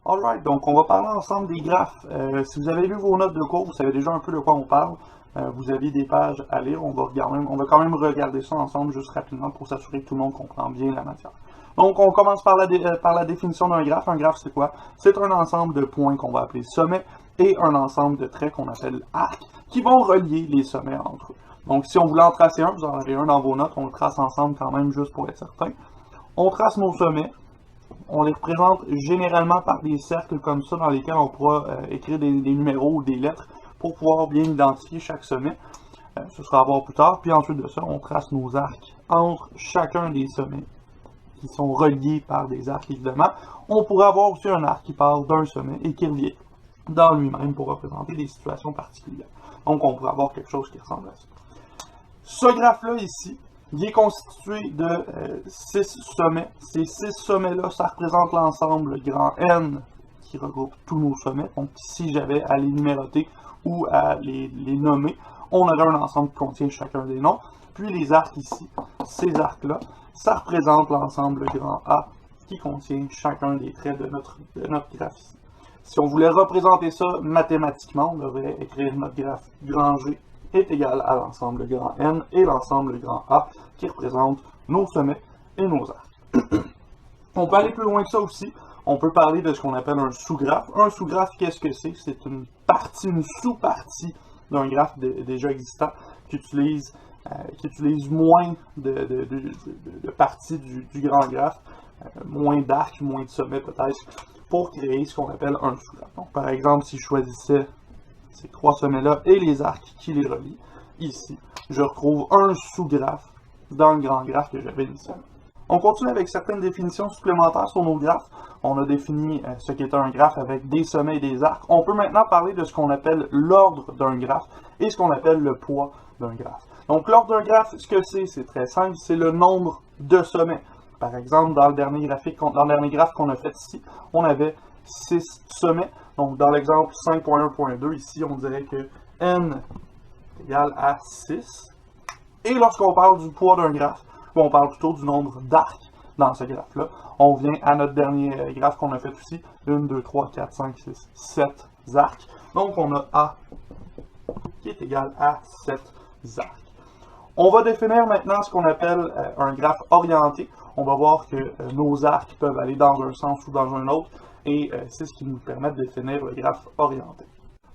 Alright, donc on va parler ensemble des graphes. Si vous avez lu vos notes de cours, vous savez déjà un peu de quoi on parle. Vous avez des pages à lire, on va quand même regarder ça ensemble juste rapidement pour s'assurer que tout le monde comprend bien la matière. Donc on commence par la définition d'un graphe. Un graphe c'est quoi? C'est un ensemble de points qu'on va appeler sommets et un ensemble de traits qu'on appelle arcs qui vont relier les sommets entre eux. Donc si on voulait en tracer un, vous en avez un dans vos notes, on le trace ensemble quand même juste pour être certain. On trace nos sommets. On les représente généralement par des cercles comme ça dans lesquels on pourra écrire des numéros ou des lettres pour pouvoir bien identifier chaque sommet. Ce sera à voir plus tard. Puis ensuite de ça, on trace nos arcs entre chacun des sommets qui sont reliés par des arcs évidemment. On pourrait avoir aussi un arc qui part d'un sommet et qui revient dans lui-même pour représenter des situations particulières. Donc on pourrait avoir quelque chose qui ressemble à ça. Ce graphe-là ici, il est constitué de 6 sommets. Ces 6 sommets-là, ça représente l'ensemble grand N qui regroupe tous nos sommets. Donc, si j'avais à les numéroter ou à les nommer, on aurait un ensemble qui contient chacun des noms. Puis les arcs ici, ces arcs-là, ça représente l'ensemble grand A qui contient chacun des traits de notre graphe ici. Si on voulait représenter ça mathématiquement, on devrait écrire notre graphe grand G est égal à l'ensemble grand N et l'ensemble grand A qui représente nos sommets et nos arcs. On peut aller plus loin que ça aussi. On peut parler de ce qu'on appelle un sous-graphe. Un sous-graphe, qu'est-ce que c'est? C'est une sous-partie d'un graphe déjà existant qui utilise moins de parties du grand graphe, moins d'arcs, moins de sommets peut-être, pour créer ce qu'on appelle un sous-graphe. Donc, par exemple, si je choisissais ces 3 sommets-là et les arcs qui les relient, ici, je retrouve un sous-graphe dans le grand graphe que j'avais initialement. On continue avec certaines définitions supplémentaires sur nos graphes. On a défini ce qu'est un graphe avec des sommets et des arcs. On peut maintenant parler de ce qu'on appelle l'ordre d'un graphe et ce qu'on appelle le poids d'un graphe. Donc l'ordre d'un graphe, ce que c'est très simple, c'est le nombre de sommets. Par exemple, dans le dernier graphe qu'on a fait ici, on avait 6 sommets. Donc, dans l'exemple 5.1.2, ici, on dirait que n égale à 6. Et lorsqu'on parle du poids d'un graphe, on parle plutôt du nombre d'arcs dans ce graphe-là. On vient à notre dernier graphe qu'on a fait ici. 1, 2, 3, 4, 5, 6, 7 arcs. Donc, on a A qui est égal à 7 arcs. On va définir maintenant ce qu'on appelle un graphe orienté. On va voir que nos arcs peuvent aller dans un sens ou dans un autre. Et c'est ce qui nous permet de définir le graphe orienté.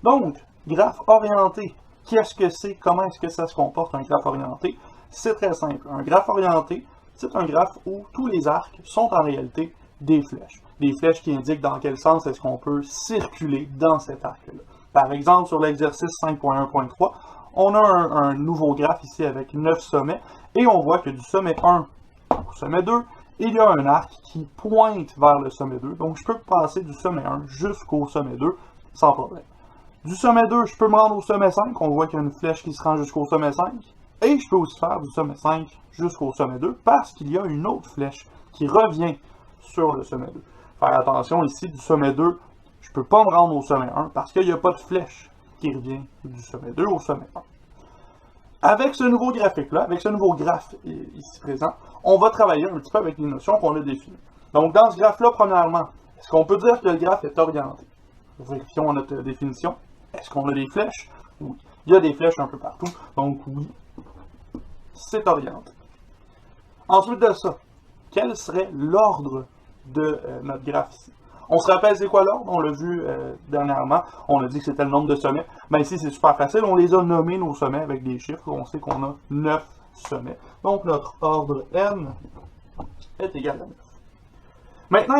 Donc, graphe orienté, qu'est-ce que c'est? Comment est-ce que ça se comporte, un graphe orienté? C'est très simple. Un graphe orienté, c'est un graphe où tous les arcs sont en réalité des flèches. Des flèches qui indiquent dans quel sens est-ce qu'on peut circuler dans cet arc-là. Par exemple, sur l'exercice 5.1.3, on a un nouveau graphe ici avec 9 sommets, et on voit que du sommet 1 au sommet 2, il y a un arc qui pointe vers le sommet 2. Donc, je peux passer du sommet 1 jusqu'au sommet 2 sans problème. Du sommet 2, je peux me rendre au sommet 5. On voit qu'il y a une flèche qui se rend jusqu'au sommet 5. Et je peux aussi faire du sommet 5 jusqu'au sommet 2 parce qu'il y a une autre flèche qui revient sur le sommet 2. Faire attention ici, du sommet 2, je ne peux pas me rendre au sommet 1 parce qu'il n'y a pas de flèche qui revient du sommet 2 au sommet 1. Avec ce nouveau graphique-là, avec ce nouveau graphe ici présent, on va travailler un petit peu avec les notions qu'on a définies. Donc, dans ce graphe-là, premièrement, est-ce qu'on peut dire que le graphe est orienté? Vérifions notre définition. Est-ce qu'on a des flèches? Oui. Il y a des flèches un peu partout, donc oui, c'est orienté. Ensuite de ça, quel serait l'ordre de notre graphe ici? On se rappelle c'est quoi l'ordre? On l'a vu dernièrement. On a dit que c'était le nombre de sommets. Mais ici, c'est super facile. On les a nommés, nos sommets, avec des chiffres. On sait qu'on a 9 sommets. Donc, notre ordre n est égal à 9. Maintenant,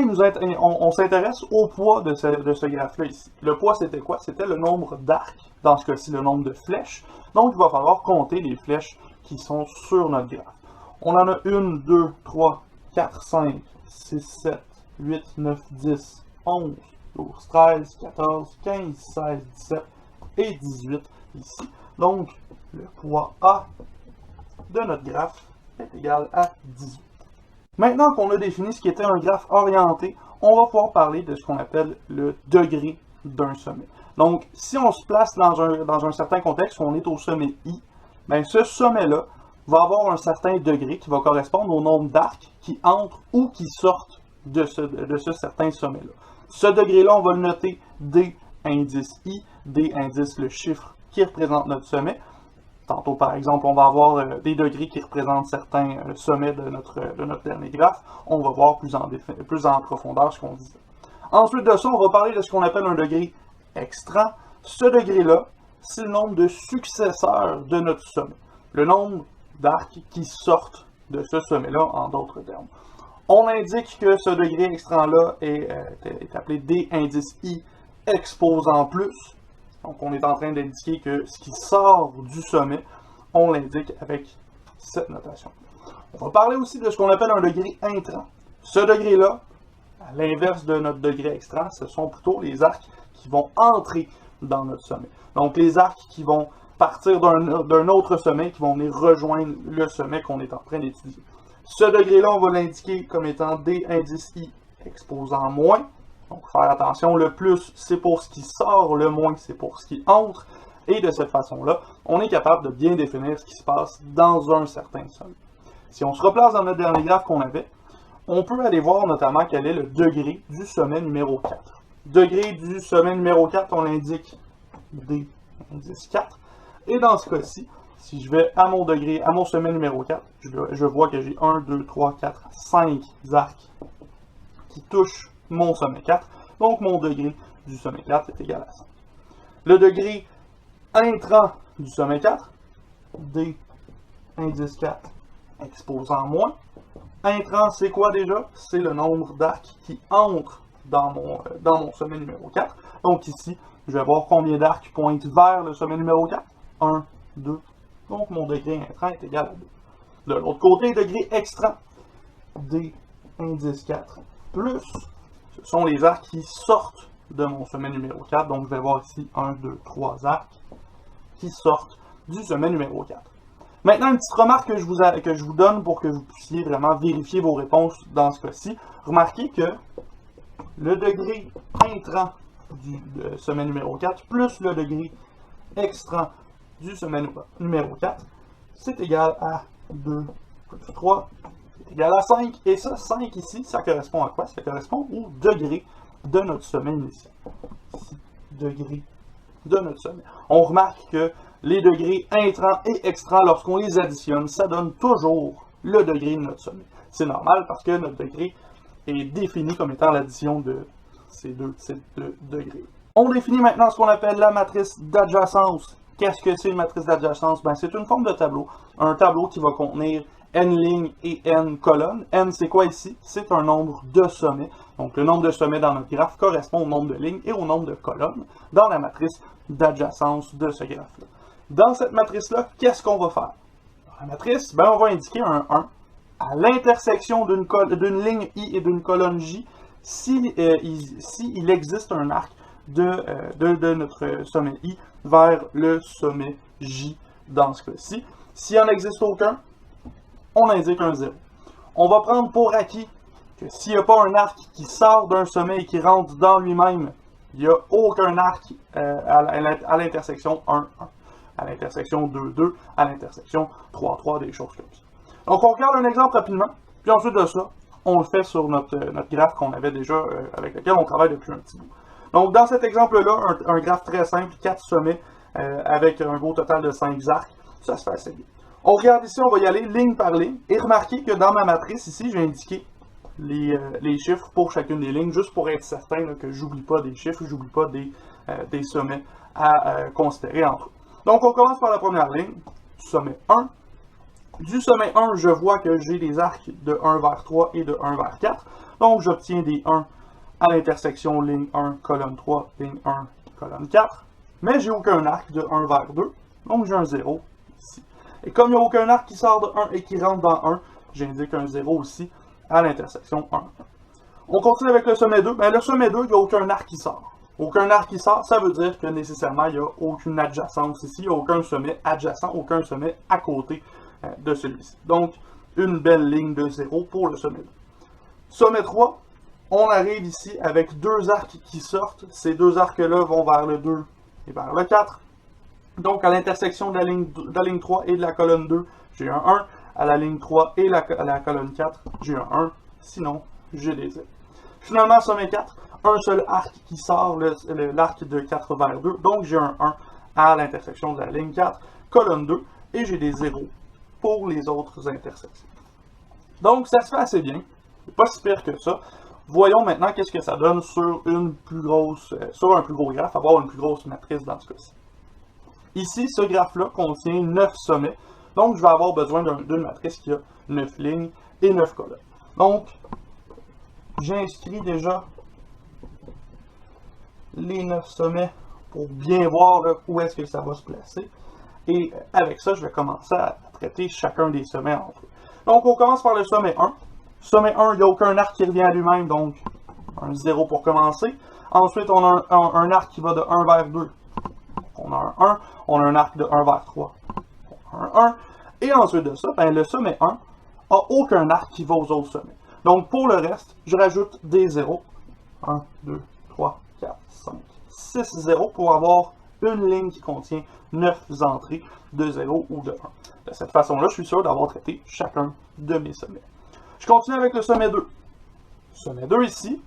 on s'intéresse au poids de ce graphe-là ici. Le poids, c'était quoi? C'était le nombre d'arcs. Dans ce cas-ci, le nombre de flèches. Donc, il va falloir compter les flèches qui sont sur notre graphe. On en a 1, 2, 3, 4, 5, 6, 7, 8, 9, 10, 11, 12, 13, 14, 15, 16, 17 et 18 ici. Donc, le poids A de notre graphe est égal à 18. Maintenant qu'on a défini ce qui était un graphe orienté, on va pouvoir parler de ce qu'on appelle le degré d'un sommet. Donc, si on se place dans un certain contexte où on est au sommet I, bien, ce sommet-là va avoir un certain degré qui va correspondre au nombre d'arcs qui entrent ou qui sortent de ce certain sommet-là. Ce degré-là, on va le noter D indice I, D indice le chiffre qui représente notre sommet. Tantôt, par exemple, on va avoir des degrés qui représentent certains sommets de notre dernier graphe. On va voir plus en profondeur ce qu'on dit. Ensuite de ça, on va parler de ce qu'on appelle un degré extrant. Ce degré-là, c'est le nombre de successeurs de notre sommet. Le nombre d'arcs qui sortent de ce sommet-là, en d'autres termes. On indique que ce degré extrant-là est appelé D indice I exposant plus. Donc, on est en train d'indiquer que ce qui sort du sommet, on l'indique avec cette notation. On va parler aussi de ce qu'on appelle un degré intrant. Ce degré-là, à l'inverse de notre degré extrant, ce sont plutôt les arcs qui vont entrer dans notre sommet. Donc, les arcs qui vont partir d'un autre sommet, qui vont venir rejoindre le sommet qu'on est en train d'étudier. Ce degré-là, on va l'indiquer comme étant D indice I exposant moins. Donc, faire attention, le plus, c'est pour ce qui sort, le moins, c'est pour ce qui entre. Et de cette façon-là, on est capable de bien définir ce qui se passe dans un certain sommet. Si on se replace dans notre dernier graphe qu'on avait, on peut aller voir notamment quel est le degré du sommet numéro 4. Degré du sommet numéro 4, on l'indique D indice 4. Et dans ce cas-ci, si je vais à mon degré, à mon sommet numéro 4, je vois que j'ai 1, 2, 3, 4, 5 arcs qui touchent mon sommet 4, donc mon degré du sommet 4 est égal à 5. Le degré intrant du sommet 4, D indice 4 exposant moins. Intrant, c'est quoi déjà? C'est le nombre d'arcs qui entrent dans mon sommet numéro 4. Donc ici, je vais voir combien d'arcs pointent vers le sommet numéro 4. 1, 2. Donc mon degré intrant est égal à 2. De l'autre côté, degré extrant, D indice 4 plus. Ce sont les arcs qui sortent de mon sommet numéro 4. Donc, je vais voir ici 1, 2, 3 arcs qui sortent du sommet numéro 4. Maintenant, une petite remarque que je vous donne pour que vous puissiez vraiment vérifier vos réponses dans ce cas-ci. Remarquez que le degré intrant du sommet numéro 4 plus le degré extrant du sommet numéro 4, c'est égal à 2 plus 3 égal à 5, et ça, 5 ici, ça correspond à quoi? Ça correspond au degré de notre sommet initial. Ici, degré de notre sommet. On remarque que les degrés intrants et extrants, lorsqu'on les additionne, ça donne toujours le degré de notre sommet. C'est normal parce que notre degré est défini comme étant l'addition de ces deux types de degrés. On définit maintenant ce qu'on appelle la matrice d'adjacence. Qu'est-ce que c'est une matrice d'adjacence? Ben, c'est une forme de tableau. Un tableau qui va contenir n lignes et n colonnes. N, c'est quoi ici? C'est un nombre de sommets. Donc, le nombre de sommets dans notre graphe correspond au nombre de lignes et au nombre de colonnes dans la matrice d'adjacence de ce graphe-là. Dans cette matrice-là, qu'est-ce qu'on va faire? Dans la matrice, ben, on va indiquer un 1 à l'intersection d'une ligne I et d'une colonne J si il existe un arc de notre sommet I vers le sommet J dans ce cas-ci. S'il n'en existe aucun, on indique un 0. On va prendre pour acquis que s'il n'y a pas un arc qui sort d'un sommet et qui rentre dans lui-même, il n'y a aucun arc à l'intersection 1, 1, à l'intersection 2, 2, à l'intersection 3, 3, des choses comme ça. Donc on regarde un exemple rapidement, puis ensuite de ça, on le fait sur notre graphe qu'on avait déjà, avec lequel on travaille depuis un petit bout. Donc dans cet exemple-là, un graphe très simple, 4 sommets, avec un beau total de 5 arcs, ça se fait assez bien. On regarde ici, on va y aller ligne par ligne, et remarquez que dans ma matrice, ici, j'ai indiqué les chiffres pour chacune des lignes, juste pour être certain là, que j'oublie pas des chiffres, j'oublie pas des sommets à considérer entre eux. Donc, on commence par la première ligne, du sommet 1. Du sommet 1, je vois que j'ai des arcs de 1 vers 3 et de 1 vers 4. Donc, j'obtiens des 1 à l'intersection ligne 1, colonne 3, ligne 1, colonne 4. Mais j'ai aucun arc de 1 vers 2, donc j'ai un 0 ici. Et comme il n'y a aucun arc qui sort de 1 et qui rentre dans 1, j'indique un 0 aussi à l'intersection 1. On continue avec le sommet 2. Ben, le sommet 2, il n'y a aucun arc qui sort. Aucun arc qui sort, ça veut dire que nécessairement, il n'y a aucune adjacence ici. Il n'y a aucun sommet adjacent, aucun sommet à côté de celui-ci. Donc, une belle ligne de 0 pour le sommet 2. Sommet 3, on arrive ici avec deux arcs qui sortent. Ces deux arcs-là vont vers le 2 et vers le 4. Donc, à l'intersection de la ligne 3 et de la colonne 2, j'ai un 1. À la ligne 3 et à la colonne 4, j'ai un 1. Sinon, j'ai des 0. Finalement, sommet 4, un seul arc qui sort, l'arc de 4 vers 2. Donc, j'ai un 1 à l'intersection de la ligne 4, colonne 2, et j'ai des 0 pour les autres intersections. Donc, ça se fait assez bien. C'est pas si pire que ça. Voyons maintenant qu'est-ce que ça donne sur un plus gros graphe, avoir une plus grosse matrice dans ce cas-ci. Ici, ce graphe-là contient 9 sommets. Donc, je vais avoir besoin d'une matrice qui a 9 lignes et 9 colonnes. Donc, j'inscris déjà les 9 sommets pour bien voir là, où est-ce que ça va se placer. Et avec ça, je vais commencer à traiter chacun des sommets entre eux. Donc, on commence par le sommet 1. Sommet 1, il n'y a aucun arc qui revient à lui-même, donc un 0 pour commencer. Ensuite, on a un arc qui va de 1 vers 2. On a un 1. On a un arc de 1 vers 3. Un 1. Et ensuite de ça, ben, le sommet 1 n'a aucun arc qui va aux autres sommets. Donc, pour le reste, je rajoute des 0. 1, 2, 3, 4, 5, 6 0 pour avoir une ligne qui contient 9 entrées de 0 ou de 1. De cette façon-là, je suis sûr d'avoir traité chacun de mes sommets. Je continue avec le sommet 2. Sommet 2 ici,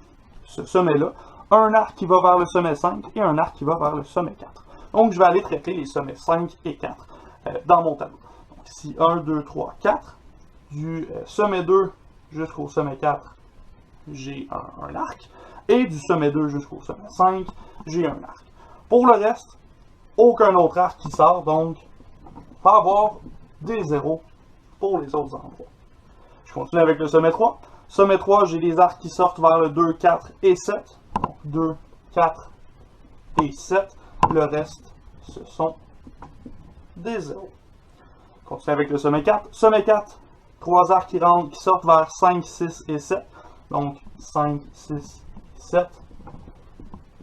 ce sommet-là, un arc qui va vers le sommet 5 et un arc qui va vers le sommet 4. Donc, je vais aller traiter les sommets 5 et 4 dans mon tableau. Donc, ici, 1, 2, 3, 4. Du sommet 2 jusqu'au sommet 4, j'ai un arc. Et du sommet 2 jusqu'au sommet 5, j'ai un arc. Pour le reste, aucun autre arc qui sort, donc, il va avoir des 0 pour les autres endroits. Je continue avec le sommet 3. Sommet 3, j'ai des arcs qui sortent vers le 2, 4 et 7. Donc 2, 4 et 7. Le reste, ce sont des 0. Je continue avec le sommet 4. Sommet 4, 3 arcs qui sortent vers 5, 6 et 7. Donc 5, 6, 7.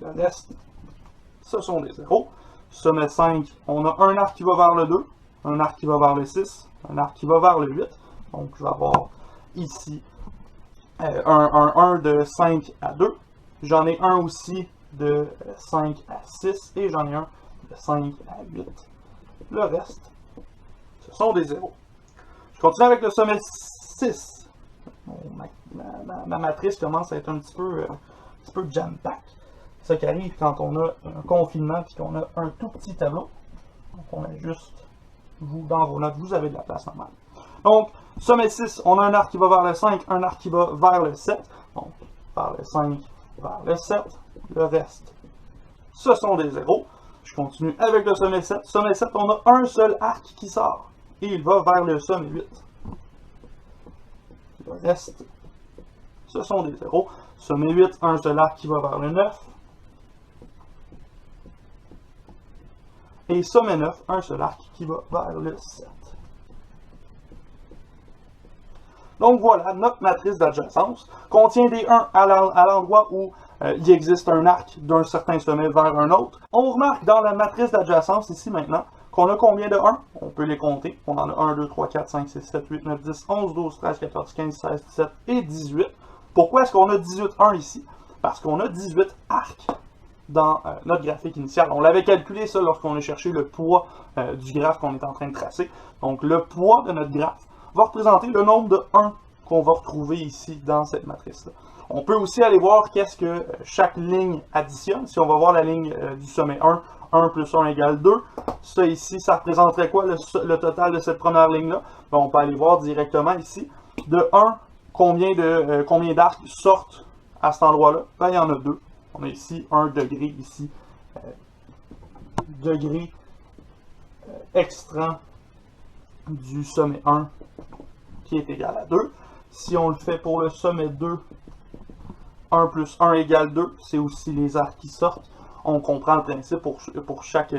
Le reste, ce sont des 0. Sommet 5, on a un arc qui va vers le 2, un arc qui va vers le 6, un arc qui va vers le 8. Donc, je vais avoir ici un 1 de 5 à 2. J'en ai un aussi de 5 à 6 et j'en ai un de 5 à 8. Le reste, ce sont des 0. Je continue avec le sommet 6. Bon, ma matrice commence à être un petit peu jam-pack. C'est ça qui arrive quand on a un confinement et qu'on a un tout petit tableau. Donc, on a juste, dans vos notes, vous avez de la place normale. Donc, sommet 6, on a un arc qui va vers le 5, un arc qui va vers le 7. Donc, vers le 5, vers le 7. Le reste, ce sont des 0. Je continue avec le sommet 7. Sommet 7, on a un seul arc qui sort. Et il va vers le sommet 8. Le reste, ce sont des 0. Sommet 8, un seul arc qui va vers le 9. Et sommet 9, un seul arc qui va vers le 7. Donc voilà, notre matrice d'adjacence contient des 1 à l'endroit où il existe un arc d'un certain sommet vers un autre. On remarque dans la matrice d'adjacence ici maintenant qu'on a combien de 1? On peut les compter. On en a 1, 2, 3, 4, 5, 6, 7, 8, 9, 10, 11, 12, 13, 14, 15, 16, 17 et 18. Pourquoi est-ce qu'on a 18 1 ici? Parce qu'on a 18 arcs dans notre graphique initial. On l'avait calculé ça lorsqu'on a cherché le poids du graphe qu'on est en train de tracer. Donc le poids de notre graphe va représenter le nombre de 1 qu'on va retrouver ici dans cette matrice-là. On peut aussi aller voir qu'est-ce que chaque ligne additionne. Si on va voir la ligne du sommet 1, 1 plus 1 égale 2. Ça ici, ça représenterait quoi le total de cette première ligne-là? On peut aller voir directement ici. De 1, combien d'arcs sortent à cet endroit-là? Ben, il y en a 2. On a ici 1 degré, ici degré extrant du sommet 1 qui est égal à 2. Si on le fait pour le sommet 2, 1 plus 1 égale 2, c'est aussi les arcs qui sortent. On comprend le principe pour chaque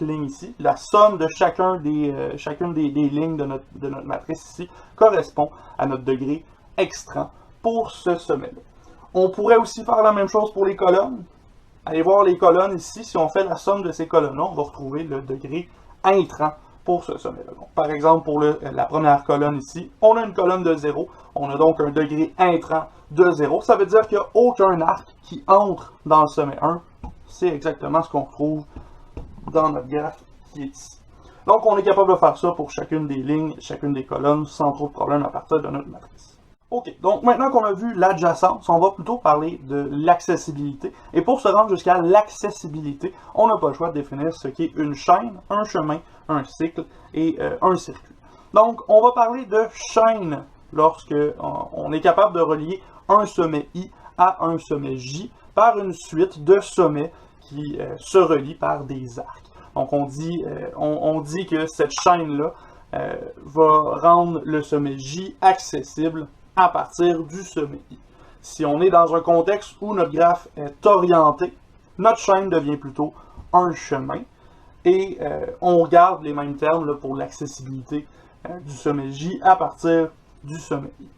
ligne ici. La somme de chacune des lignes de notre matrice ici correspond à notre degré extrant pour ce sommet-là. On pourrait aussi faire la même chose pour les colonnes. Allez voir les colonnes ici. Si on fait la somme de ces colonnes-là, on va retrouver le degré intrant pour ce sommet-là. Par exemple, pour la première colonne ici, on a une colonne de 0. On a donc un degré intrant de 0. Ça veut dire qu'il n'y a aucun arc qui entre dans le sommet 1. C'est exactement ce qu'on retrouve dans notre graphe qui est ici. Donc, on est capable de faire ça pour chacune des lignes, chacune des colonnes, sans trop de problème à partir de notre matrice. OK, donc maintenant qu'on a vu l'adjacence, on va plutôt parler de l'accessibilité. Et pour se rendre jusqu'à l'accessibilité, on n'a pas le choix de définir ce qu'est une chaîne, un chemin, un cycle et un circuit. Donc, on va parler de chaîne lorsque on est capable de relier un sommet I à un sommet J par une suite de sommets qui se relient par des arcs. Donc, on dit que cette chaîne-là va rendre le sommet J accessible à partir du sommet I. Si on est dans un contexte où notre graphe est orienté, notre chaîne devient plutôt un chemin et on garde les mêmes termes là, pour l'accessibilité du sommet J à partir du sommet I.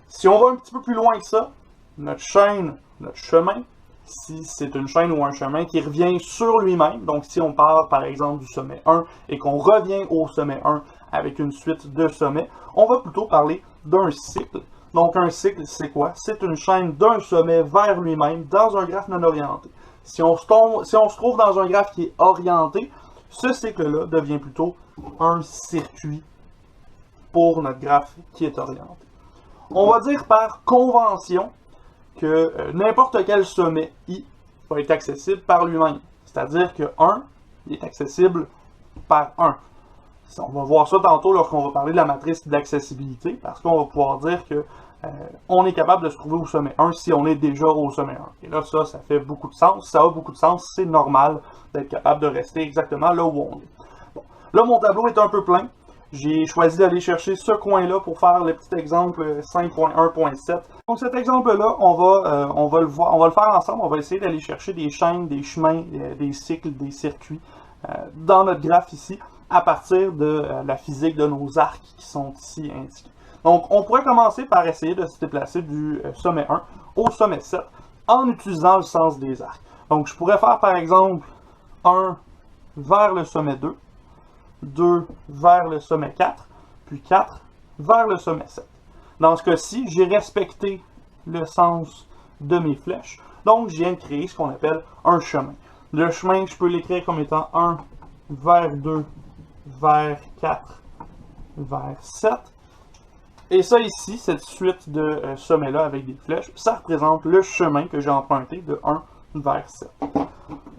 Si on va un petit peu plus loin que ça, notre chaîne, notre chemin, si c'est une chaîne ou un chemin qui revient sur lui-même, donc si on part par exemple du sommet 1 et qu'on revient au sommet 1 avec une suite de sommets, on va plutôt parler d'un cycle. Donc un cycle, c'est quoi? C'est une chaîne d'un sommet vers lui-même dans un graphe non orienté. Si on se trouve dans un graphe qui est orienté, ce cycle-là devient plutôt un circuit pour notre graphe qui est orienté. On va dire par convention que n'importe quel sommet I va être accessible par lui-même. C'est-à-dire que 1 est accessible par 1. On va voir ça tantôt lorsqu'on va parler de la matrice d'accessibilité, parce qu'on va pouvoir dire que on est capable de se trouver au sommet 1 si on est déjà au sommet 1. Et là, ça fait beaucoup de sens. Ça a beaucoup de sens, c'est normal d'être capable de rester exactement là où on est. Bon. Là, mon tableau est un peu plein. J'ai choisi d'aller chercher ce coin-là pour faire le petit exemple 5.1.7. Donc cet exemple-là, on va le faire ensemble. On va essayer d'aller chercher des chaînes, des chemins, des cycles, des circuits dans notre graphe ici, à partir de la physique de nos arcs qui sont ici indiqués. Donc on pourrait commencer par essayer de se déplacer du sommet 1 au sommet 7 en utilisant le sens des arcs. Donc je pourrais faire par exemple 1 vers le sommet 2, 2 vers le sommet 4, puis 4 vers le sommet 7. Dans ce cas-ci, j'ai respecté le sens de mes flèches, donc je viens de créer ce qu'on appelle un chemin. Le chemin, je peux l'écrire comme étant 1 vers 2, vers 4, vers 7. Et ça ici, cette suite de sommets-là avec des flèches, ça représente le chemin que j'ai emprunté de 1 vers 7.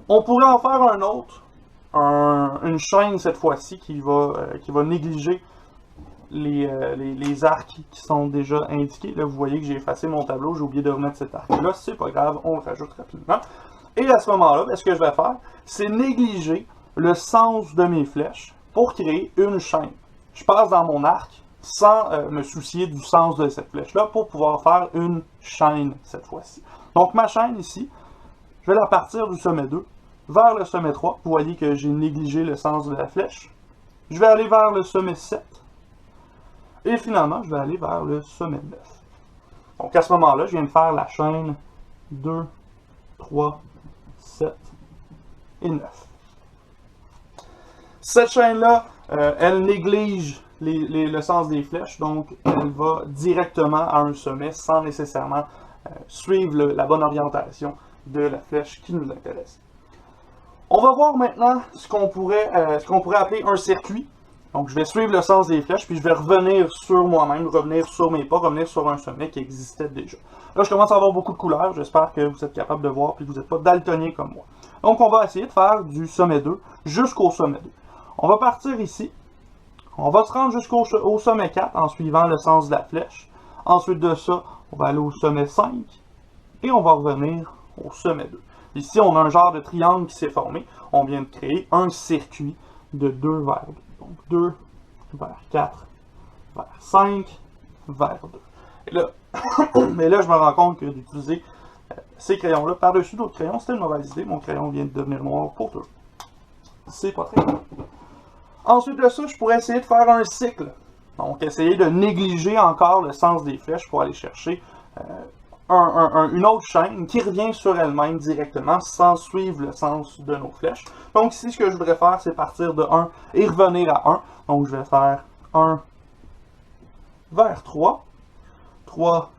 On pourrait en faire un autre, une chaîne cette fois-ci qui va négliger les arcs qui sont déjà indiqués. Là, vous voyez que j'ai effacé mon tableau, j'ai oublié de remettre cet arc-là, c'est pas grave, on le rajoute rapidement. Et à ce moment-là, ce que je vais faire, c'est négliger le sens de mes flèches pour créer une chaîne. Je passe dans mon arc sans me soucier du sens de cette flèche-là pour pouvoir faire une chaîne cette fois-ci. Donc ma chaîne ici, je vais la partir du sommet 2 vers le sommet 3. Vous voyez que j'ai négligé le sens de la flèche. Je vais aller vers le sommet 7. Et finalement, je vais aller vers le sommet 9. Donc à ce moment-là, je viens de faire la chaîne 2, 3, 7 et 9. Cette chaîne-là, elle néglige le sens des flèches, donc elle va directement à un sommet sans nécessairement suivre la bonne orientation de la flèche qui nous intéresse. On va voir maintenant ce qu'on pourrait appeler un circuit. Donc je vais suivre le sens des flèches, puis je vais revenir sur moi-même, revenir sur mes pas, revenir sur un sommet qui existait déjà. Là, je commence à avoir beaucoup de couleurs, j'espère que vous êtes capable de voir, puis que vous n'êtes pas daltonien comme moi. Donc on va essayer de faire du sommet 2 jusqu'au sommet 2. On va partir ici. On va se rendre jusqu'au sommet 4 en suivant le sens de la flèche. Ensuite de ça, on va aller au sommet 5 et on va revenir au sommet 2. Ici, on a un genre de triangle qui s'est formé. On vient de créer un circuit de 2 vers 2. Donc 2 vers 4 vers 5 vers 2. Et là, mais là, je me rends compte que d'utiliser ces crayons-là par-dessus d'autres crayons, c'était une mauvaise idée. Mon crayon vient de devenir noir pour toujours. C'est pas très grave. Ensuite de ça, je pourrais essayer de faire un cycle. Donc, essayer de négliger encore le sens des flèches pour aller chercher une autre chaîne qui revient sur elle-même directement sans suivre le sens de nos flèches. Donc ici, ce que je voudrais faire, c'est partir de 1 et revenir à 1. Donc, je vais faire 1 vers 3, 3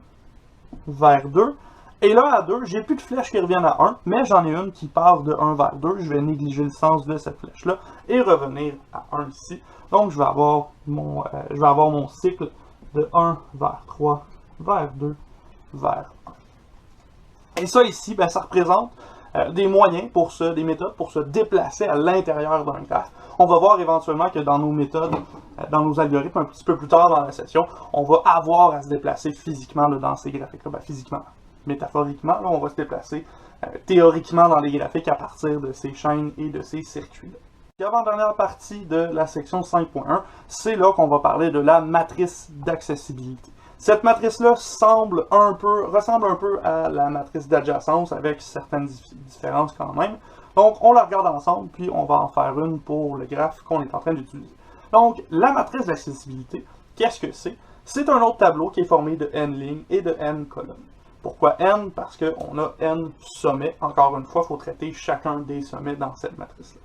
vers 2. Et là, à 2, j'ai plus de flèches qui reviennent à 1, mais j'en ai une qui part de 1 vers 2. Je vais négliger le sens de cette flèche-là et revenir à 1 ici. Donc, je vais avoir mon cycle de 1 vers 3 vers 2, vers 1. Et ça ici, ben, ça représente des moyens des méthodes pour se déplacer à l'intérieur d'un graphe. On va voir éventuellement que dans nos méthodes, dans nos algorithmes, un petit peu plus tard dans la session, on va avoir à se déplacer physiquement là, dans ces graphiques-là. Ben, physiquement, métaphoriquement, là, on va se déplacer théoriquement dans les graphiques à partir de ces chaînes et de ces circuits-là. L'avant-dernière partie de la section 5.1, c'est là qu'on va parler de la matrice d'accessibilité. Cette matrice-là ressemble un peu à la matrice d'adjacence avec certaines différences quand même. Donc, on la regarde ensemble, puis on va en faire une pour le graphe qu'on est en train d'utiliser. Donc, la matrice d'accessibilité, qu'est-ce que c'est? C'est un autre tableau qui est formé de n lignes et de n colonnes. Pourquoi n? Parce qu'on a n sommets. Encore une fois, il faut traiter chacun des sommets dans cette matrice-là.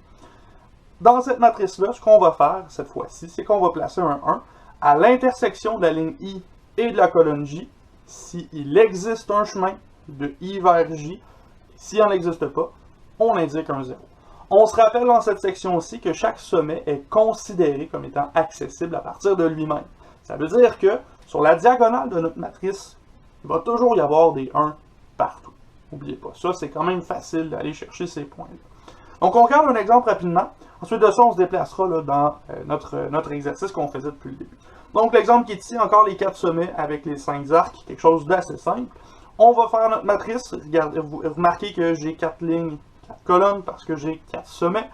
Dans cette matrice-là, ce qu'on va faire cette fois-ci, c'est qu'on va placer un 1 à l'intersection de la ligne I et de la colonne J, s'il existe un chemin de I vers J, s'il n'en existe pas, on indique un 0. On se rappelle dans cette section aussi que chaque sommet est considéré comme étant accessible à partir de lui-même. Ça veut dire que sur la diagonale de notre matrice, il va toujours y avoir des 1 partout. N'oubliez pas ça, c'est quand même facile d'aller chercher ces points-là. Donc on regarde un exemple rapidement. Ensuite de ça, on se déplacera là, dans notre exercice qu'on faisait depuis le début. Donc, l'exemple qui est ici, encore les 4 sommets avec les 5 arcs, quelque chose d'assez simple. On va faire notre matrice. Regardez, vous remarquez que j'ai 4 lignes, 4 colonnes, parce que j'ai 4 sommets.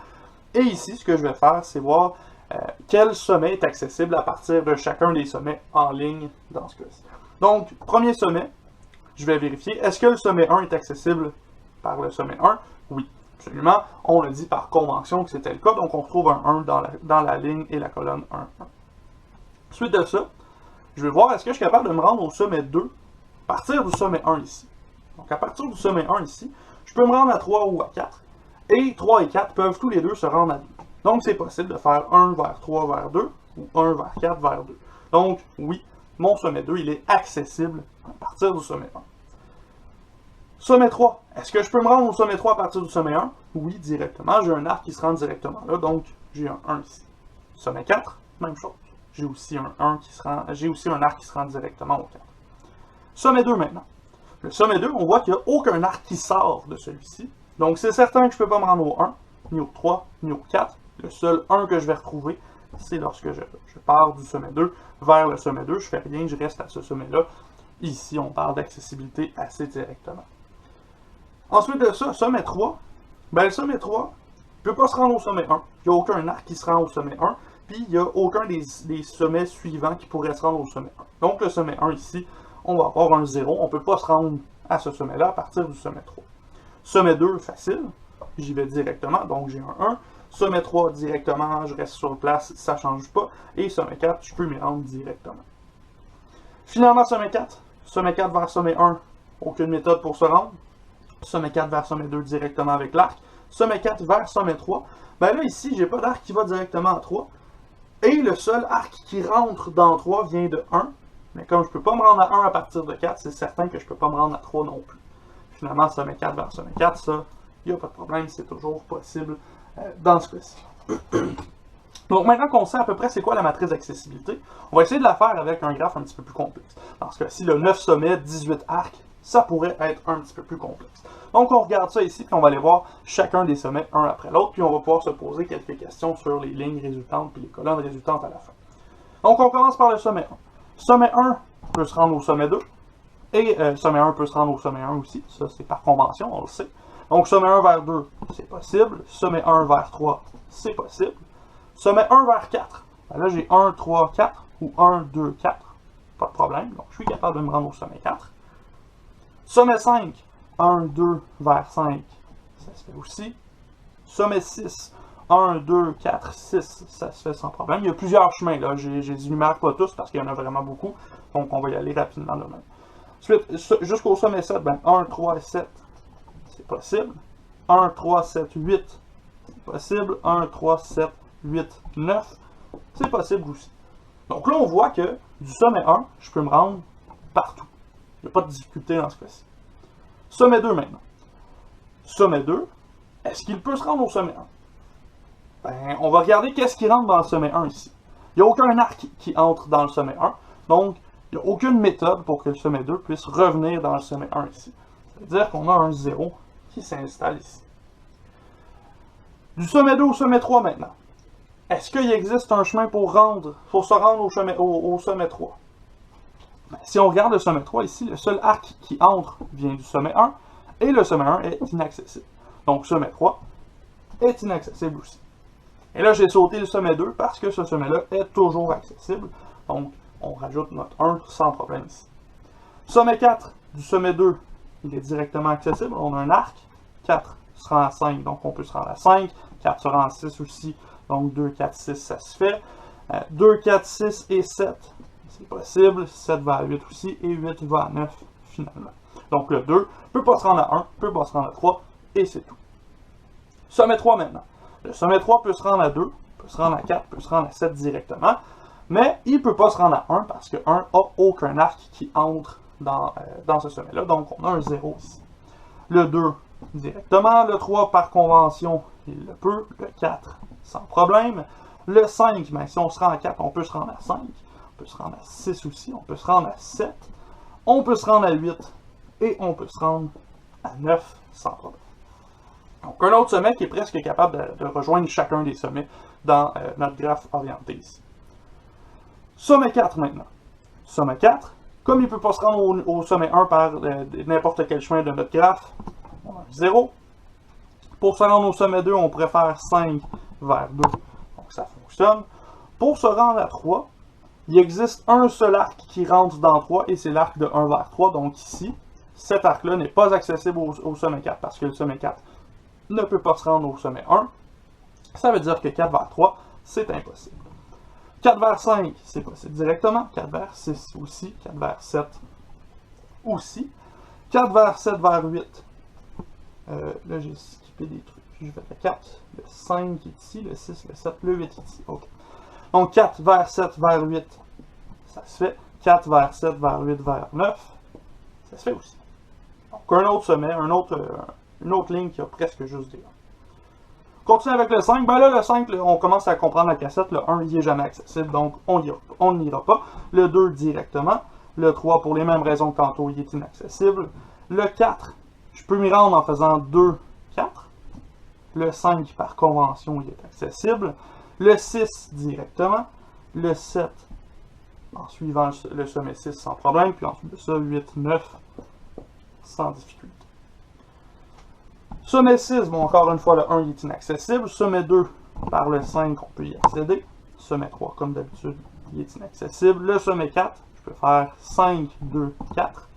Et ici, ce que je vais faire, c'est voir quel sommet est accessible à partir de chacun des sommets en ligne dans ce cas-ci. Donc, premier sommet, je vais vérifier. Est-ce que le sommet 1 est accessible par le sommet 1? Oui. Absolument, on a dit par convention que c'était le cas, donc on retrouve un 1 dans la ligne et la colonne 1, 1. Suite de ça, je vais voir est-ce que je suis capable de me rendre au sommet 2 à partir du sommet 1 ici. Donc à partir du sommet 1 ici, je peux me rendre à 3 ou à 4, et 3 et 4 peuvent tous les deux se rendre à 2. Donc c'est possible de faire 1 vers 3 vers 2, ou 1 vers 4 vers 2. Donc oui, mon sommet 2, il est accessible à partir du sommet 1. Sommet 3. Est-ce que je peux me rendre au sommet 3 à partir du sommet 1? Oui, directement. J'ai un arc qui se rend directement là, donc j'ai un 1 ici. Sommet 4, même chose. J'ai aussi un arc qui se rend directement au 4. Sommet 2 maintenant. Le sommet 2, on voit qu'il n'y a aucun arc qui sort de celui-ci. Donc c'est certain que je ne peux pas me rendre au 1, ni au 3, ni au 4. Le seul 1 que je vais retrouver, c'est lorsque je pars du sommet 2 vers le sommet 2. Je ne fais rien, je reste à ce sommet-là. Ici, on parle d'accessibilité assez directement. Ensuite de ça, sommet 3, ben le sommet 3 ne peut pas se rendre au sommet 1. Il n'y a aucun arc qui se rend au sommet 1, puis il n'y a aucun des sommets suivants qui pourrait se rendre au sommet 1. Donc le sommet 1 ici, on va avoir un 0, on ne peut pas se rendre à ce sommet-là à partir du sommet 3. Sommet 2, facile, j'y vais directement, donc j'ai un 1. Sommet 3, directement, je reste sur place, ça ne change pas. Et sommet 4, je peux m'y rendre directement. Finalement, sommet 4 vers sommet 1, aucune méthode pour se rendre. Sommet 4 vers sommet 2 directement avec l'arc. Sommet 4 vers sommet 3. Ben là, ici, j'ai pas d'arc qui va directement à 3. Et le seul arc qui rentre dans 3 vient de 1. Mais comme je ne peux pas me rendre à 1 à partir de 4, c'est certain que je ne peux pas me rendre à 3 non plus. Finalement, sommet 4 vers sommet 4, ça, il n'y a pas de problème, c'est toujours possible dans ce cas-ci. Donc maintenant qu'on sait à peu près c'est quoi la matrice d'accessibilité, on va essayer de la faire avec un graphe un petit peu plus complexe. Dans ce cas-ci, le 9 sommets, 18 arcs, ça pourrait être un petit peu plus complexe. Donc on regarde ça ici, puis on va aller voir chacun des sommets un après l'autre, puis on va pouvoir se poser quelques questions sur les lignes résultantes puis les colonnes résultantes à la fin. Donc on commence par le sommet 1. Sommet 1 peut se rendre au sommet 2, et sommet 1 peut se rendre au sommet 1 aussi, ça c'est par convention, on le sait. Donc sommet 1 vers 2, c'est possible. Sommet 1 vers 3, c'est possible. Sommet 1 vers 4, ben là j'ai 1, 3, 4, ou 1, 2, 4, pas de problème, donc je suis capable de me rendre au sommet 4. Sommet 5, 1, 2 vers 5, ça se fait aussi. Sommet 6, 1, 2, 4, 6, ça se fait sans problème. Il y a plusieurs chemins, là, je les énumère pas tous parce qu'il y en a vraiment beaucoup, donc on va y aller rapidement de même. Ensuite, jusqu'au sommet 7, ben 1, 3, 7, c'est possible. 1, 3, 7, 8, c'est possible. 1, 3, 7, 8, 9, c'est possible aussi. Donc là, on voit que du sommet 1, je peux me rendre partout. Il n'y a pas de difficulté dans ce cas-ci. Sommet 2 maintenant. Sommet 2, est-ce qu'il peut se rendre au sommet 1? Ben, on va regarder qu'est-ce qui rentre dans le sommet 1 ici. Il n'y a aucun arc qui entre dans le sommet 1. Donc, Il n'y a aucune méthode pour que le sommet 2 puisse revenir dans le sommet 1 ici. Ça veut dire qu'on a un 0 qui s'installe ici. Du sommet 2 au sommet 3 maintenant. Est-ce qu'il existe un chemin pour se rendre au sommet 3? Ben, si on regarde le sommet 3 ici, le seul arc qui entre vient du sommet 1 et le sommet 1 est inaccessible. Donc sommet 3 est inaccessible aussi. Et là, j'ai sauté le sommet 2 parce que ce sommet-là est toujours accessible. Donc, on rajoute notre 1 sans problème ici. Sommet 4 du sommet 2, il est directement accessible. On a un arc. 4 se rend à 5, donc on peut se rendre à 5. 4 se rend à 6 aussi. Donc 2, 4, 6, ça se fait. 2, 4, 6 et 7, c'est possible. 7 va à 8 aussi. Et 8 va à 9 finalement. Donc le 2 ne peut pas se rendre à 1, ne peut pas se rendre à 3. Et c'est tout. Sommet 3 maintenant. Le sommet 3 peut se rendre à 2, peut se rendre à 4, peut se rendre à 7 directement. Mais il ne peut pas se rendre à 1 parce que 1 n'a aucun arc qui entre dans ce sommet-là. Donc on a un 0 ici. Le 2 directement. Le 3 par convention, il le peut. Le 4 sans problème. Le 5, ben, si on se rend à 4, on peut se rendre à 5. On peut se rendre à 6 aussi. On peut se rendre à 7. On peut se rendre à 8. Et on peut se rendre à 9 sans problème. Donc, un autre sommet qui est presque capable de rejoindre chacun des sommets dans notre graphe orienté ici. Sommet 4 maintenant. Sommet 4, comme il ne peut pas se rendre au sommet 1 par n'importe quel chemin de notre graphe, on a 0. Pour se rendre au sommet 2, on préfère 5 vers 2. Donc ça fonctionne. Pour se rendre à 3, il existe un seul arc qui rentre dans 3 et c'est l'arc de 1 vers 3. Donc ici, cet arc-là n'est pas accessible au sommet 4 parce que le sommet 4 ne peut pas se rendre au sommet 1. Ça veut dire que 4 vers 3, c'est impossible. 4 vers 5, c'est possible directement. 4 vers 6 aussi. 4 vers 7 aussi. 4 vers 7 vers 8. Là, j'ai skippé des trucs. Je vais le 4, le 5 est ici, le 6, le 7, le 8 est ici. OK. Donc 4 vers 7 vers 8, ça se fait. 4 vers 7 vers 8 vers 9, ça se fait aussi. Donc un autre sommet, une autre ligne qui a presque juste des 1. Continue avec le 5. Ben là, le 5, on commence à comprendre la cassette. Le 1, il n'est jamais accessible, donc on n'ira pas. Le 2, directement. Le 3, pour les mêmes raisons que tantôt, il est inaccessible. Le 4, je peux m'y rendre en faisant 2, 4. Le 5, par convention, il est accessible. Le 6, directement. Le 7, en suivant le sommet 6 sans problème. Puis ensuite de ça, 8, 9, sans difficulté. Sommet 6, bon, encore une fois, le 1 il est inaccessible. Sommet 2, par le 5, on peut y accéder. Sommet 3, comme d'habitude, il est inaccessible. Le sommet 4, je peux faire 5, 2, 4,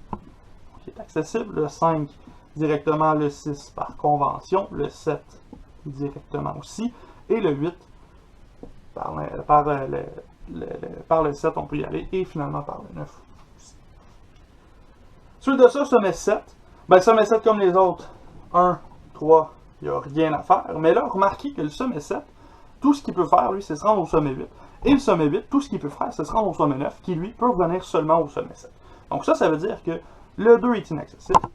qui est accessible. Le 5, directement. Le 6, par convention. Le 7, directement aussi. Et le 8, par le 7, on peut y aller. Et finalement, par le 9 aussi. Suite de ça, sommet 7. Ben, sommet 7, comme les autres, 1, 3, il n'y a rien à faire. Mais là, remarquez que le sommet 7, tout ce qu'il peut faire, lui, c'est se rendre au sommet 8. Et le sommet 8, tout ce qu'il peut faire, c'est se rendre au sommet 9, qui, lui, peut revenir seulement au sommet 7. Donc ça veut dire que le 2 est inaccessible,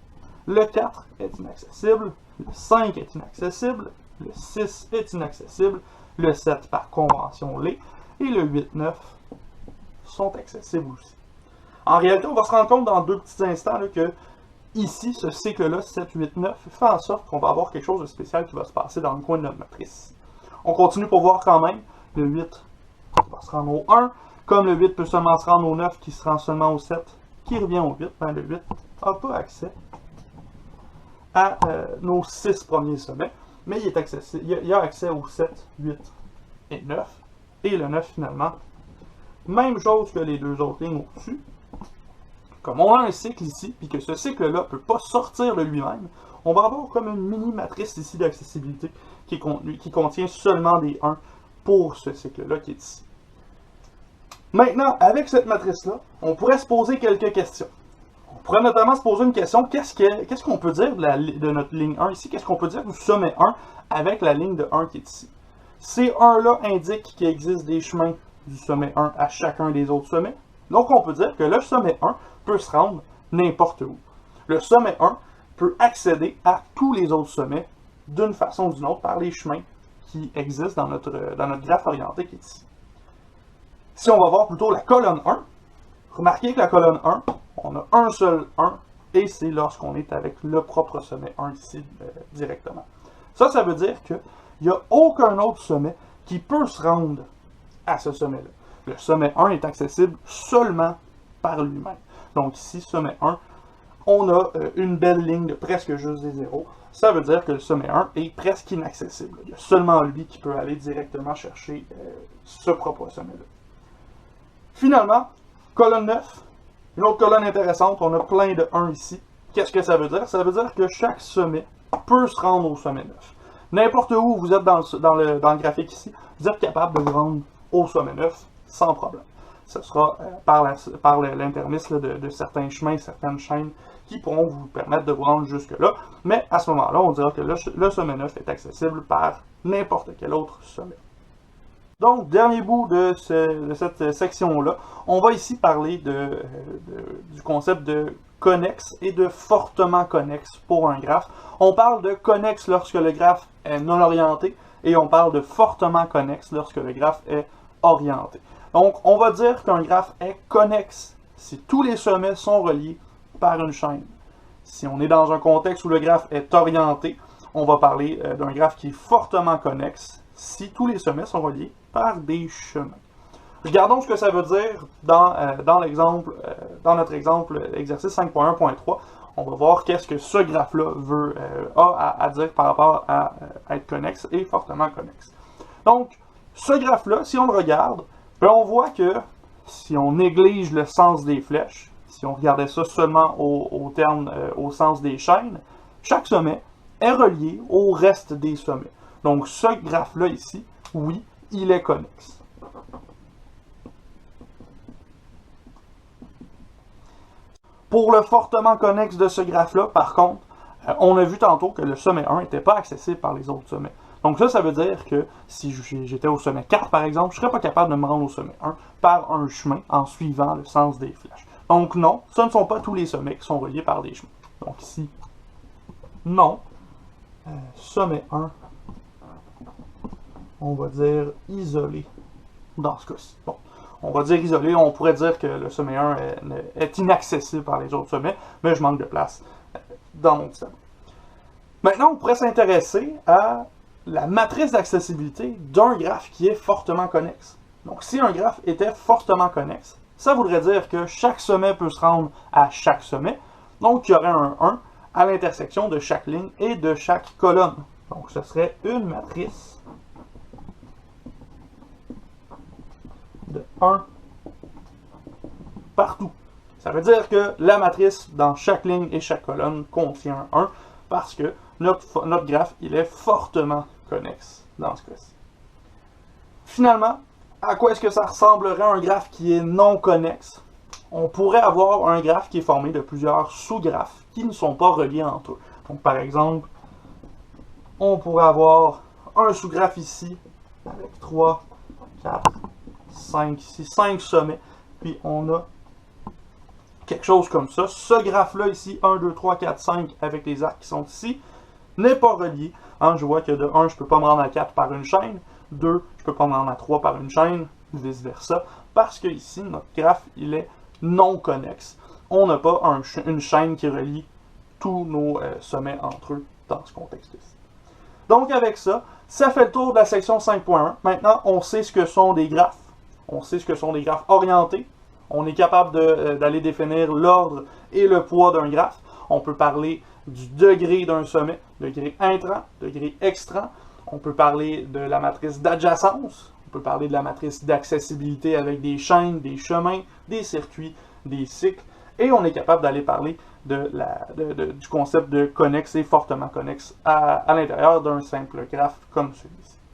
le 4 est inaccessible, le 5 est inaccessible, le 6 est inaccessible, le 7, par convention, l'est, et le 8, 9 sont accessibles aussi. En réalité, on va se rendre compte dans deux petits instants là, que ici, ce cycle-là, 7, 8, 9, fait en sorte qu'on va avoir quelque chose de spécial qui va se passer dans le coin de notre matrice. On continue pour voir quand même. Le 8 va se rendre au 1. Comme le 8 peut seulement se rendre au 9, qui se rend seulement au 7, qui revient au 8, ben le 8 n'a pas accès à nos 6 premiers sommets. Mais il a accès aux 7, 8 et 9. Et le 9, finalement, même chose que les deux autres lignes au-dessus. Comme on a un cycle ici, puis que ce cycle-là ne peut pas sortir de lui-même, on va avoir comme une mini-matrice ici d'accessibilité qui contient seulement des 1 pour ce cycle-là qui est ici. Maintenant, avec cette matrice-là, on pourrait se poser quelques questions. On pourrait notamment se poser une question, qu'est-ce qu'on peut dire de notre ligne 1 ici? Qu'est-ce qu'on peut dire du sommet 1 avec la ligne de 1 qui est ici? Ces 1-là indiquent qu'il existe des chemins du sommet 1 à chacun des autres sommets. Donc on peut dire que le sommet 1 peut se rendre n'importe où. Le sommet 1 peut accéder à tous les autres sommets d'une façon ou d'une autre par les chemins qui existent dans notre graphe orienté qui est ici. Si on va voir plutôt la colonne 1, Remarquez que la colonne 1, on a un seul 1, et c'est lorsqu'on est avec le propre sommet 1 ici directement. Ça veut dire qu'il n'y a aucun autre sommet qui peut se rendre à ce sommet-là. Le sommet 1 est accessible seulement par lui-même. Donc ici, sommet 1, on a une belle ligne de presque juste des zéros. Ça veut dire que le sommet 1 est presque inaccessible. Il y a seulement lui qui peut aller directement chercher ce propre sommet-là. Finalement, colonne 9, une autre colonne intéressante, on a plein de 1 ici. Qu'est-ce que ça veut dire? Ça veut dire que chaque sommet peut se rendre au sommet 9. N'importe où vous êtes dans le graphique ici, vous êtes capable de vous rendre au sommet 9 sans problème. Ce sera par l'intermice de certains chemins, certaines chaînes qui pourront vous permettre de vous rendre jusque-là. Mais à ce moment-là, on dira que le sommet 9 est accessible par n'importe quel autre sommet. Donc, dernier bout de cette section-là, on va ici parler du concept de connexe et de fortement connexe pour un graphe. On parle de connexe lorsque le graphe est non orienté et on parle de fortement connexe lorsque le graphe est orienté. Donc, on va dire qu'un graphe est connexe si tous les sommets sont reliés par une chaîne. Si on est dans un contexte où le graphe est orienté, on va parler d'un graphe qui est fortement connexe si tous les sommets sont reliés par des chemins. Regardons ce que ça veut dire dans notre exemple exercice 5.1.3. On va voir qu'est-ce que ce graphe-là a à dire par rapport à être connexe et fortement connexe. Donc, ce graphe-là, si on le regarde, on voit que si on néglige le sens des flèches, si on regardait ça seulement au sens des chaînes, chaque sommet est relié au reste des sommets. Donc, ce graphe-là ici, oui, il est connexe. Pour le fortement connexe de ce graphe-là, par contre, on a vu tantôt que le sommet 1 n'était pas accessible par les autres sommets. Donc ça veut dire que si j'étais au sommet 4, par exemple, je ne serais pas capable de me rendre au sommet 1 par un chemin en suivant le sens des flèches. Donc non, ce ne sont pas tous les sommets qui sont reliés par des chemins. Donc ici, non. Sommet 1, on va dire isolé dans ce cas-ci. Bon, on va dire isolé, on pourrait dire que le sommet 1 est inaccessible par les autres sommets, mais je manque de place dans mon système. Maintenant, on pourrait s'intéresser à la matrice d'accessibilité d'un graphe qui est fortement connexe. Donc, si un graphe était fortement connexe, ça voudrait dire que chaque sommet peut se rendre à chaque sommet. Donc, il y aurait un 1 à l'intersection de chaque ligne et de chaque colonne. Donc, ce serait une matrice de 1 partout. Ça veut dire que la matrice dans chaque ligne et chaque colonne contient un 1 parce que notre graphe, il est fortement connexe dans ce cas-ci. Finalement, à quoi est-ce que ça ressemblerait un graphe qui est non connexe? On pourrait avoir un graphe qui est formé de plusieurs sous-graphes qui ne sont pas reliés entre eux. Donc, par exemple, on pourrait avoir un sous-graphe ici avec 3, 4, 5, ici, 5 sommets. Puis on a quelque chose comme ça. Ce graphe-là ici, 1, 2, 3, 4, 5, avec les arcs qui sont ici, n'est pas relié. Hein, je vois que de 1, je ne peux pas me rendre à 4 par une chaîne. 2, je ne peux pas me rendre à 3 par une chaîne, vice-versa. Parce que ici, notre graphe, il est non connexe. On n'a pas une chaîne qui relie tous nos sommets entre eux dans ce contexte-ci. Donc avec ça, ça fait le tour de la section 5.1. Maintenant, on sait ce que sont des graphes. On sait ce que sont des graphes orientés. On est capable d'aller définir l'ordre et le poids d'un graphe. On peut parler du degré d'un sommet, degré intrant, degré extrant. On peut parler de la matrice d'adjacence. On peut parler de la matrice d'accessibilité avec des chaînes, des chemins, des circuits, des cycles. Et on est capable d'aller parler du concept de connexe et fortement connexe à l'intérieur d'un simple graphe comme celui-ci.